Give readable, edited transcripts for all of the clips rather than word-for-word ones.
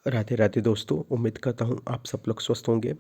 राधे राधे दोस्तों, उम्मीद करता हूँ आप सब लोग स्वस्थ होंगे।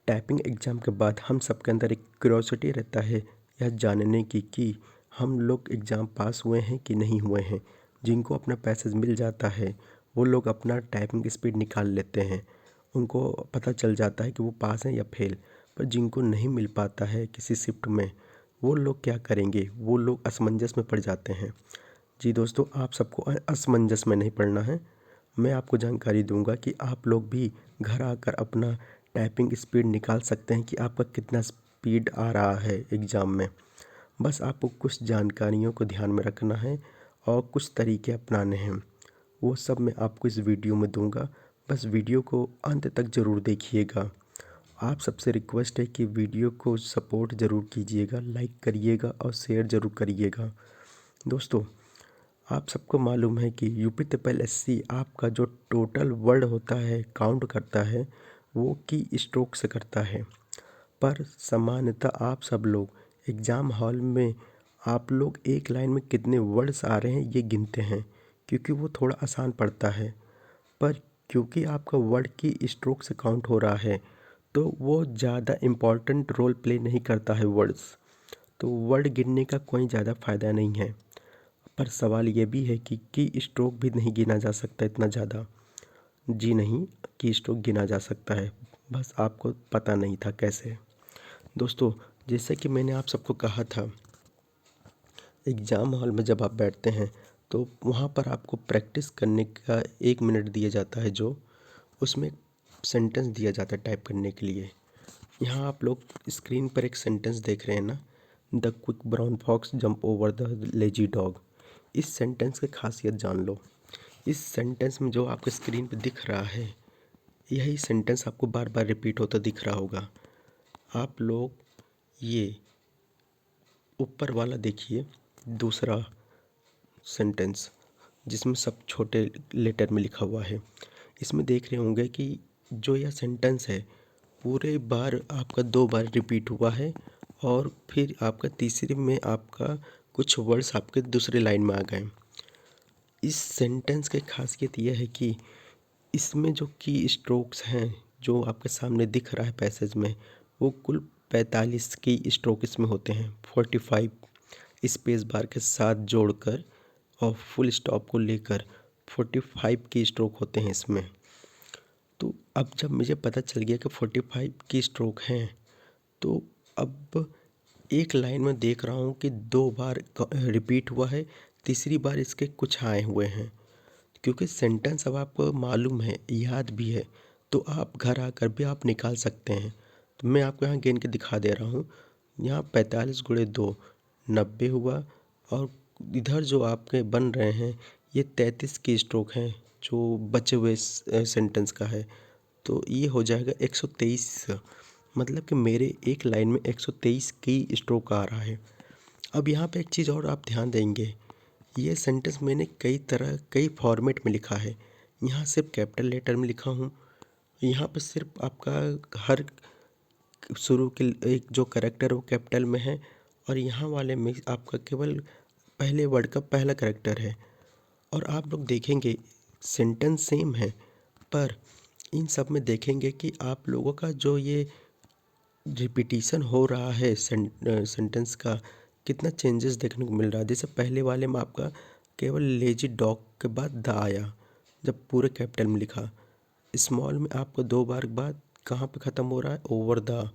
टाइपिंग एग्ज़ाम के बाद हम सबके अंदर एक क्यूरियोसिटी रहता है यह जानने की कि हम लोग एग्ज़ाम पास हुए हैं कि नहीं हुए हैं। जिनको अपना पैसेज मिल जाता है वो लोग अपना टाइपिंग स्पीड निकाल लेते हैं, उनको पता चल जाता है कि वो पास हैं या फेल। पर जिनको नहीं मिल पाता है किसी शिफ्ट में, वो लोग क्या करेंगे, वो लोग असमंजस में पड़ जाते हैं। जी दोस्तों, आप सबको असमंजस में नहीं पड़ना है। मैं आपको जानकारी दूंगा कि आप लोग भी घर आकर अपना टाइपिंग स्पीड निकाल सकते हैं कि आपका कितना स्पीड आ रहा है एग्ज़ाम में। बस आपको कुछ जानकारियों को ध्यान में रखना है और कुछ तरीके अपनाने हैं। वो सब मैं आपको इस वीडियो में दूंगा। बस वीडियो को अंत तक ज़रूर देखिएगा। आप सबसे रिक्वेस्ट है कि वीडियो को सपोर्ट ज़रूर कीजिएगा, लाइक करिएगा और शेयर ज़रूर करिएगा। दोस्तों, आप सबको मालूम है कि यूपी ट्रिपल एससी आपका जो टोटल वर्ड होता है काउंट करता है वो की स्ट्रोक से करता है। पर सामान्यतः आप सब लोग एग्ज़ाम हॉल में आप लोग एक लाइन में कितने वर्ड्स आ रहे हैं ये गिनते हैं, क्योंकि वो थोड़ा आसान पड़ता है। पर क्योंकि आपका वर्ड की स्ट्रोक से काउंट हो रहा है तो वो ज़्यादा इम्पोर्टेंट रोल प्ले नहीं करता है वर्ड्स, तो वर्ड गिनने का कोई ज़्यादा फ़ायदा नहीं है। पर सवाल ये भी है कि की स्ट्रोक भी नहीं गिना जा सकता इतना ज़्यादा। जी नहीं, की स्ट्रोक गिना जा सकता है, बस आपको पता नहीं था कैसे। दोस्तों, जैसे कि मैंने आप सबको कहा था, एग्ज़ाम हॉल में जब आप बैठते हैं तो वहाँ पर आपको प्रैक्टिस करने का 1 मिनट दिया जाता है, जो उसमें सेंटेंस दिया जाता है टाइप करने के लिए। यहाँ आप लोग स्क्रीन पर एक सेंटेंस देख रहे हैं ना, the quick brown fox jump over the lazy dog. इस सेंटेंस की खासियत जान लो। इस सेंटेंस में जो आपके स्क्रीन पे दिख रहा है, यही सेंटेंस आपको बार बार रिपीट होता दिख रहा होगा। आप लोग ये ऊपर वाला देखिए, दूसरा सेंटेंस जिसमें सब छोटे लेटर में लिखा हुआ है। इसमें देख रहे होंगे कि जो यह सेंटेंस है पूरे बार आपका 2 बार रिपीट हुआ है और फिर आपका तीसरे में आपका कुछ वर्ड्स आपके दूसरे लाइन में आ गए। इस सेंटेंस की खासियत यह है कि इसमें जो की स्ट्रोक्स हैं जो आपके सामने दिख रहा है पैसेज में, वो कुल 45 की स्ट्रोक इसमें होते हैं। 45 स्पेस बार के साथ जोड़कर और फुल स्टॉप को लेकर 45 की स्ट्रोक होते हैं इसमें। तो अब जब मुझे पता चल गया कि 45 की स्ट्रोक हैं, तो अब एक लाइन में देख रहा हूँ कि 2 बार रिपीट हुआ है, तीसरी बार इसके कुछ आए हुए हैं। क्योंकि सेंटेंस अब आपको मालूम है, याद भी है, तो आप घर आकर भी आप निकाल सकते हैं। तो मैं आपको यहाँ गिन के दिखा दे रहा हूँ। यहाँ 45 गुणे 2 90 हुआ, और इधर जो आपके बन रहे हैं ये 33 की स्ट्रोक हैं जो बचे हुए सेंटेंस का है। तो ये हो जाएगा 123। मतलब कि मेरे एक लाइन में 123 की स्ट्रोक आ रहा है। अब यहाँ पे एक चीज़ और आप ध्यान देंगे, ये सेंटेंस मैंने कई फॉर्मेट में लिखा है। यहाँ सिर्फ कैपिटल लेटर में लिखा हूँ, यहाँ पे सिर्फ आपका हर शुरू के एक जो कैरेक्टर वो कैपिटल में है, और यहाँ वाले में आपका केवल पहले वर्ड का पहला कैरेक्टर है। और आप लोग देखेंगे सेंटेंस सेम है, पर इन सब में देखेंगे कि आप लोगों का जो ये रिपीटिशन हो रहा है सेंटेंस का, कितना चेंजेस देखने को मिल रहा है। जैसे पहले वाले में आपका केवल लेजी डॉग के बाद द आया, जब पूरे कैपिटल में लिखा। स्मॉल में आपको 2 बार बाद कहाँ पे ख़त्म हो रहा है, ओवर द।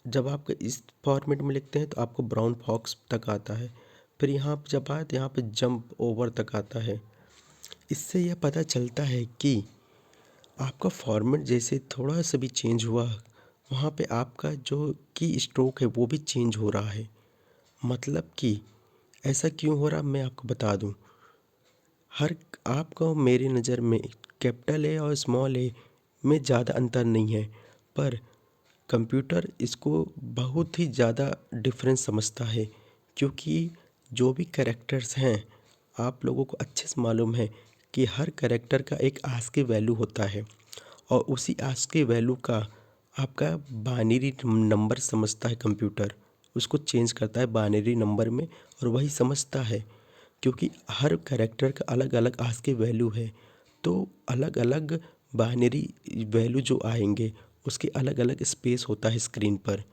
जब आप इस फॉर्मेट में लिखते हैं तो आपको ब्राउन फॉक्स तक आता है, फिर यहाँ पे जब आए तो यहाँ पे जंप ओवर तक आता है। इससे यह पता चलता है कि आपका फॉर्मेट जैसे थोड़ा सा भी चेंज हुआ, वहाँ पे आपका जो की स्ट्रोक है वो भी चेंज हो रहा है। मतलब कि ऐसा क्यों हो रहा मैं आपको बता दूँ। हर आपको मेरी नज़र में कैपिटल ए और स्मॉल ए में ज़्यादा अंतर नहीं है, पर कंप्यूटर इसको बहुत ही ज़्यादा डिफरेंस समझता है। क्योंकि जो भी कैरेक्टर्स हैं, आप लोगों को अच्छे से मालूम है कि हर कैरेक्टर का एक आस्की वैल्यू होता है, और उसी आस्की वैल्यू का आपका बाइनरी नंबर समझता है कंप्यूटर, उसको चेंज करता है बाइनरी नंबर में, और वही समझता है। क्योंकि हर कैरेक्टर का अलग अलग आस्की वैल्यू है, तो अलग अलग बाइनरी वैल्यू जो आएंगे उसके अलग अलग स्पेस होता है स्क्रीन पर,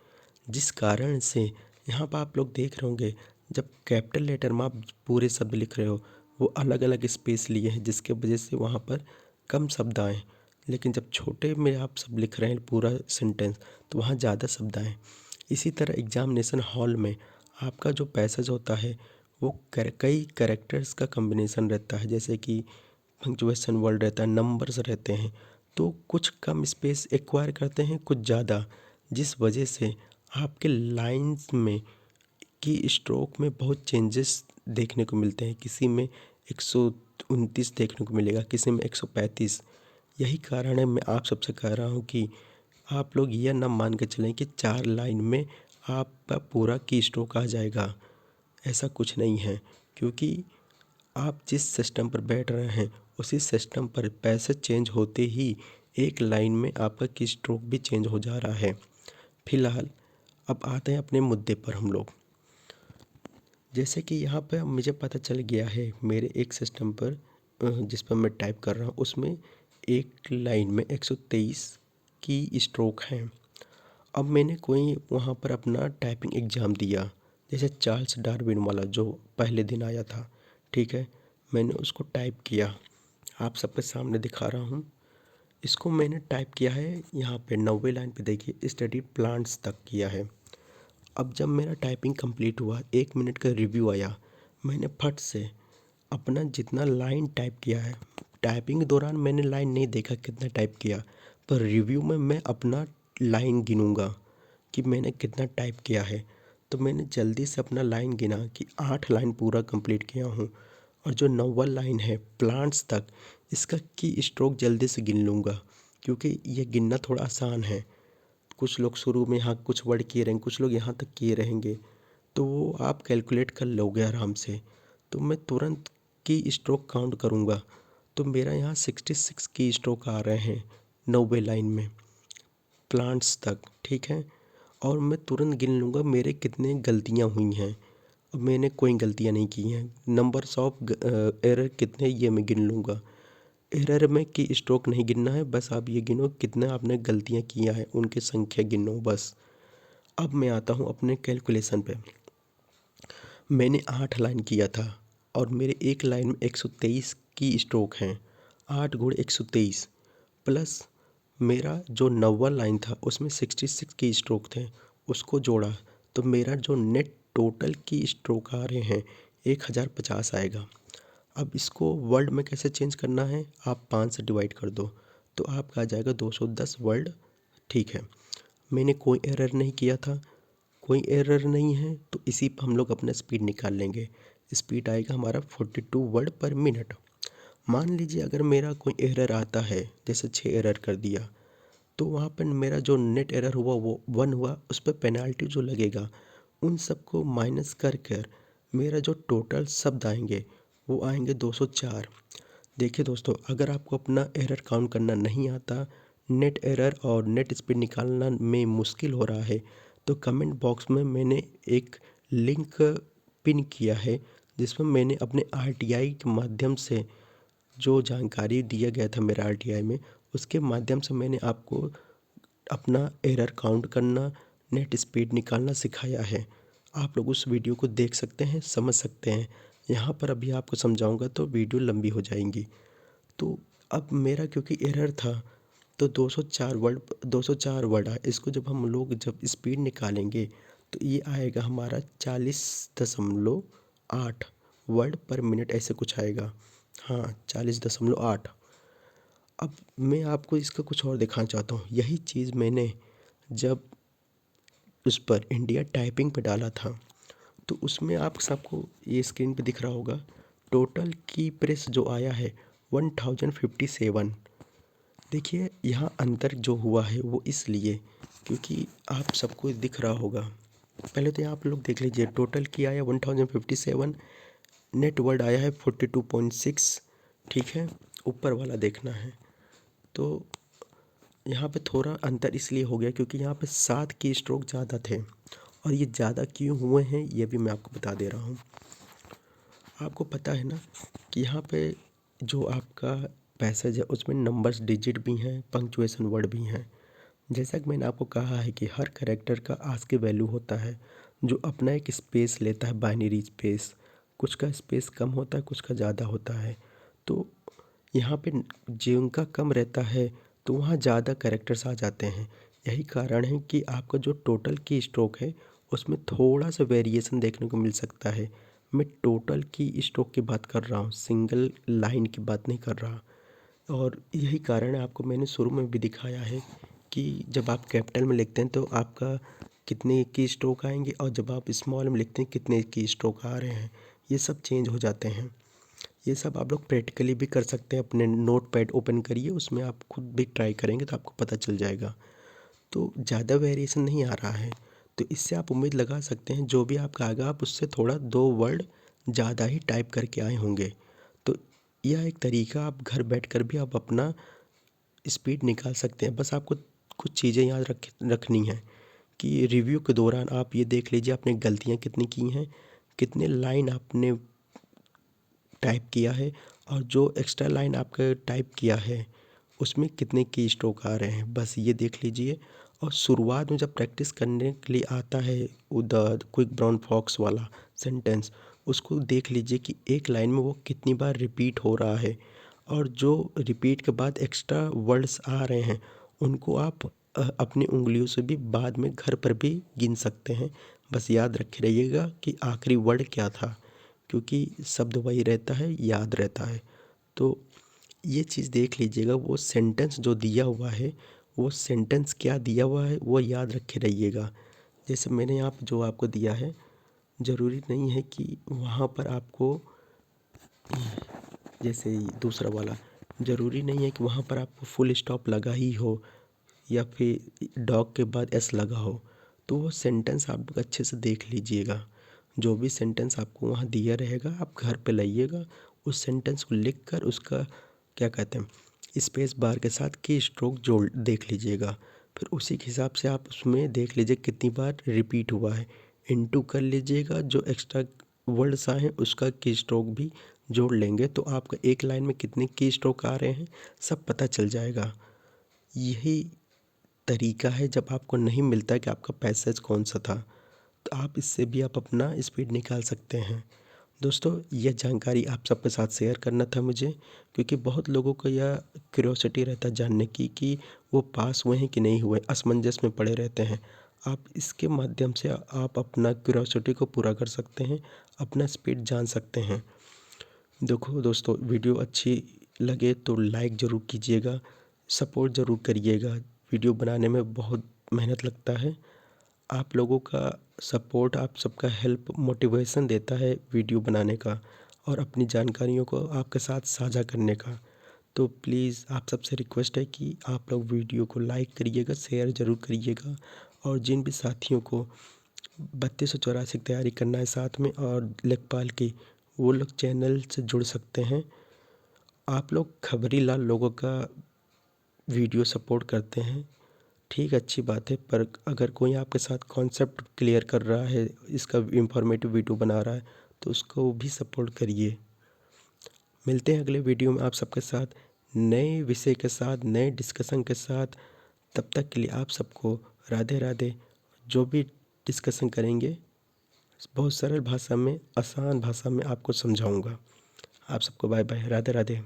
जिस कारण से यहाँ पर आप लोग देख रहे होंगे जब कैपिटल लेटर में आप पूरे शब्द लिख रहे हो वो अलग अलग स्पेस लिए हैं, जिसके वजह से वहाँ पर कम शब्द आए। लेकिन जब छोटे में आप सब लिख रहे हैं पूरा सेंटेंस तो वहाँ ज़्यादा शब्द आए। इसी तरह एग्जामिनेशन हॉल में आपका जो पैसेज होता है वो कई कैरेक्टर्स का कॉम्बिनेशन रहता है, जैसे कि पंक्चुएशन वर्ड रहता है, नंबर्स रहते हैं, तो कुछ कम स्पेस एक्वायर करते हैं, कुछ ज़्यादा, जिस वजह से आपके लाइंस में की स्ट्रोक में बहुत चेंजेस देखने को मिलते हैं। किसी में 129 देखने को मिलेगा, किसी में 135। यही कारण है मैं आप सबसे कह रहा हूँ कि आप लोग यह ना मान के चलें कि 4 लाइन में आपका पूरा की स्ट्रोक आ जाएगा। ऐसा कुछ नहीं है, क्योंकि आप जिस सिस्टम पर बैठ रहे हैं उसी सिस्टम पर पैसेज चेंज होते ही एक लाइन में आपका की स्ट्रोक भी चेंज हो जा रहा है। फिलहाल अब आते हैं अपने मुद्दे पर हम लोग। जैसे कि यहाँ पर मुझे पता चल गया है मेरे एक सिस्टम पर जिस पर मैं टाइप कर रहा हूँ उसमें एक लाइन में 123 की स्ट्रोक हैं। अब मैंने कोई वहाँ पर अपना टाइपिंग एग्ज़ाम दिया, जैसे चार्ल्स डार्विन वाला जो पहले दिन आया था, ठीक है। मैंने उसको टाइप किया, आप सबके सामने दिखा रहा हूँ। इसको मैंने टाइप किया है यहाँ पे 90 लाइन पे, देखिए स्टडी प्लांट्स तक किया है। अब जब मेरा टाइपिंग कंप्लीट हुआ, 1 मिनट का रिव्यू आया, मैंने फट से अपना जितना लाइन टाइप किया है, टाइपिंग के दौरान मैंने लाइन नहीं देखा कितना टाइप किया, पर रिव्यू में मैं अपना लाइन गिनूँगा कि मैंने कितना टाइप किया है। तो मैंने जल्दी से अपना लाइन गिना कि 8 लाइन पूरा कंप्लीट किया हूँ। और जो 90 लाइन है प्लांट्स तक, इसका की स्ट्रोक जल्दी से गिन लूँगा, क्योंकि ये गिनना थोड़ा आसान है। कुछ लोग शुरू में यहाँ कुछ वर्ड किए रहेंगे, कुछ लोग यहाँ तक किए रहेंगे, तो वो आप कैलकुलेट कर लोगे आराम से। तो मैं तुरंत की स्ट्रोक काउंट करूँगा, तो मेरा यहाँ 66 की स्ट्रोक आ रहे हैं 90 लाइन में प्लांट्स तक, ठीक है। और मैं तुरंत गिन लूँगा मेरे कितने गलतियाँ हुई हैं। अब मैंने कोई गलतियाँ नहीं की हैं, नंबर्स ऑफ एरर कितने ये मैं गिन लूँगा। एरर में की स्ट्रोक नहीं गिनना है, बस आप ये गिनो कितना आपने गलतियाँ किया है उनकी संख्या गिनो बस। अब मैं आता हूँ अपने कैलकुलेशन पे। मैंने 8 लाइन किया था और मेरे एक लाइन में 123 की स्ट्रोक हैं। 8 गुणे 123 प्लस मेरा जो 90 लाइन था उसमें 66 की स्ट्रोक थे, उसको जोड़ा तो मेरा जो नेट टोटल की स्ट्रोक आ रहे हैं 1050 आएगा। अब इसको वर्ड में कैसे चेंज करना है, आप 5 से डिवाइड कर दो तो आपका आ जाएगा 210 वर्ड, ठीक है। मैंने कोई एरर नहीं किया था, कोई एरर नहीं है, तो इसी पर हम लोग अपना स्पीड निकाल लेंगे। स्पीड आएगा हमारा 42 वर्ड पर मिनट। मान लीजिए अगर मेरा कोई एरर आता है, जैसे 6 एरर कर दिया, तो वहाँ पर मेरा जो नेट एरर हुआ वो 1 हुआ, उस पर पेनाल्टी जो लगेगा उन सबको माइनस कर कर मेरा जो टोटल शब्द आएंगे वो आएंगे 204। देखिए दोस्तों, अगर आपको अपना एरर काउंट करना नहीं आता, नेट एरर और नेट स्पीड निकालना में मुश्किल हो रहा है, तो कमेंट बॉक्स में मैंने एक लिंक पिन किया है जिसमें मैंने अपने आरटीआई के माध्यम से जो जानकारी दिया गया था मेरा आरटीआई में, उसके माध्यम से मैंने आपको अपना एरर काउंट करना, नेट स्पीड निकालना सिखाया है। आप लोग उस वीडियो को देख सकते हैं, समझ सकते हैं। यहाँ पर अभी आपको समझाऊंगा तो वीडियो लंबी हो जाएंगी। तो अब मेरा क्योंकि एरर था तो 204 वर्ड आया। इसको जब हम लोग जब स्पीड निकालेंगे तो ये आएगा हमारा 40.8 वर्ड पर मिनट, ऐसे कुछ आएगा। हाँ, 40.8। अब मैं आपको इसका कुछ और दिखाना चाहता हूँ। यही चीज़ मैंने जब उस पर इंडिया टाइपिंग पे डाला था तो उसमें आप सबको ये स्क्रीन पे दिख रहा होगा, टोटल की प्रेस जो आया है 1057। देखिए यहाँ अंतर जो हुआ है वो इसलिए क्योंकि आप सबको दिख रहा होगा। पहले तो यहाँ आप लोग देख लीजिए, टोटल की आया 1057, नेट वर्ड आया है 42.6, ठीक है। ऊपर वाला देखना है तो यहाँ पे थोड़ा अंतर इसलिए हो गया क्योंकि यहाँ पे 7 की स्ट्रोक ज़्यादा थे, और ये ज़्यादा क्यों हुए हैं ये भी मैं आपको बता दे रहा हूँ। आपको पता है ना कि यहाँ पे जो आपका पैसेज है उसमें नंबर्स डिजिट भी हैं, पंक्चुएशन वर्ड भी हैं। जैसा कि मैंने आपको कहा है कि हर कैरेक्टर का आस्की वैल्यू होता है जो अपना एक स्पेस लेता है, बाइनरी स्पेस। कुछ का स्पेस कम होता है, कुछ का ज़्यादा होता है। तो यहाँ पे जिनका कम रहता है तो वहाँ ज़्यादा कैरेक्टर्स आ जाते हैं। यही कारण है कि आपका जो टोटल की स्ट्रोक है उसमें थोड़ा सा वेरिएशन देखने को मिल सकता है। मैं टोटल की स्ट्रोक की बात कर रहा हूँ, सिंगल लाइन की बात नहीं कर रहा। और यही कारण है, आपको मैंने शुरू में भी दिखाया है कि जब आप कैपिटल में लिखते हैं तो आपका कितने की स्ट्रोक आएंगे और जब आप स्मॉल में लिखते हैं कितने की स्ट्रोक आ रहे हैं, ये सब चेंज हो जाते हैं। ये सब आप लोग प्रैक्टिकली भी कर सकते हैं। अपने नोट पैड ओपन करिए, उसमें आप खुद भी ट्राई करेंगे तो आपको पता चल जाएगा। तो ज़्यादा वेरिएशन नहीं आ रहा है, तो इससे आप उम्मीद लगा सकते हैं जो भी आपका आएगा आप उससे थोड़ा 2 वर्ड ज़्यादा ही टाइप करके आए होंगे। तो यह एक तरीका, आप घर बैठकर भी आप अपना स्पीड निकाल सकते हैं। बस आपको कुछ चीज़ें याद रखनी है कि रिव्यू के दौरान आप ये देख लीजिए आपने गलतियाँ कितनी की हैं, कितने लाइन आपने टाइप किया है और जो एक्स्ट्रा लाइन आपका टाइप किया है उसमें कितने की स्ट्रोक आ रहे हैं, बस ये देख लीजिए। और शुरुआत में जब प्रैक्टिस करने के लिए आता है द क्विक ब्राउन फॉक्स वाला सेंटेंस, उसको देख लीजिए कि एक लाइन में वो कितनी बार रिपीट हो रहा है। और जो रिपीट के बाद एक्स्ट्रा वर्ड्स आ रहे हैं उनको आप अपनी उंगलियों से भी बाद में घर पर भी गिन सकते हैं। बस याद रखे रहिएगा कि आखिरी वर्ड क्या था, क्योंकि शब्द वही रहता है, याद रहता है। तो ये चीज़ देख लीजिएगा, वो सेंटेंस जो दिया हुआ है वो सेंटेंस क्या दिया हुआ है वो याद रखे रहिएगा। जैसे मैंने यहाँ पे जो आपको दिया है, ज़रूरी नहीं है कि वहाँ पर आपको, जैसे दूसरा वाला, ज़रूरी नहीं है कि वहाँ पर आपको फुल स्टॉप लगा ही हो या फिर डॉग के बाद एस लगा हो। तो वो सेंटेंस आप लोग अच्छे से देख लीजिएगा। जो भी सेंटेंस आपको वहाँ दिया रहेगा आप घर पे लाइएगा, उस सेंटेंस को लिख कर उसका क्या कहते हैं स्पेस बार के साथ की स्ट्रोक जोड़ देख लीजिएगा। फिर उसी के हिसाब से आप उसमें देख लीजिए कितनी बार रिपीट हुआ है, इनटू कर लीजिएगा। जो एक्स्ट्रा वर्ड्स आए हैं उसका की स्ट्रोक भी जोड़ लेंगे तो आपका एक लाइन में कितने की स्ट्रोक आ रहे हैं सब पता चल जाएगा। यही तरीका है जब आपको नहीं मिलता कि आपका पैसेज कौन सा था, तो आप इससे भी आप अपना स्पीड निकाल सकते हैं। दोस्तों, यह जानकारी आप सबके साथ शेयर करना था मुझे, क्योंकि बहुत लोगों को यह क्यूरियोसिटी रहता है जानने की कि वो पास हुए हैं कि नहीं हुए, असमंजस में पड़े रहते हैं। आप इसके माध्यम से आप अपना क्यूरियोसिटी को पूरा कर सकते हैं, अपना स्पीड जान सकते हैं। देखो दोस्तों, वीडियो अच्छी लगे तो लाइक ज़रूर कीजिएगा, सपोर्ट ज़रूर करिएगा। वीडियो बनाने में बहुत मेहनत लगता है। आप लोगों का सपोर्ट, आप सबका हेल्प मोटिवेशन देता है वीडियो बनाने का और अपनी जानकारियों को आपके साथ साझा करने का। तो प्लीज़ आप सबसे रिक्वेस्ट है कि आप लोग वीडियो को लाइक करिएगा, शेयर ज़रूर करिएगा। और जिन भी साथियों को 3284 की तैयारी करना है साथ में और लेखपाल की, वो लोग चैनल से जुड़ सकते हैं। आप लोग खबरी लाल लोगों का वीडियो सपोर्ट करते हैं, ठीक, अच्छी बात है, पर अगर कोई आपके साथ कॉन्सेप्ट क्लियर कर रहा है, इसका इंफॉर्मेटिव वीडियो बना रहा है, तो उसको भी सपोर्ट करिए। मिलते हैं अगले वीडियो में आप सबके साथ नए विषय के साथ, नए डिस्कशन के साथ। तब तक के लिए आप सबको राधे राधे। जो भी डिस्कशन करेंगे बहुत सरल भाषा में, आसान भाषा में आपको समझाऊंगा। आप सबको बाय बाय, राधे राधे।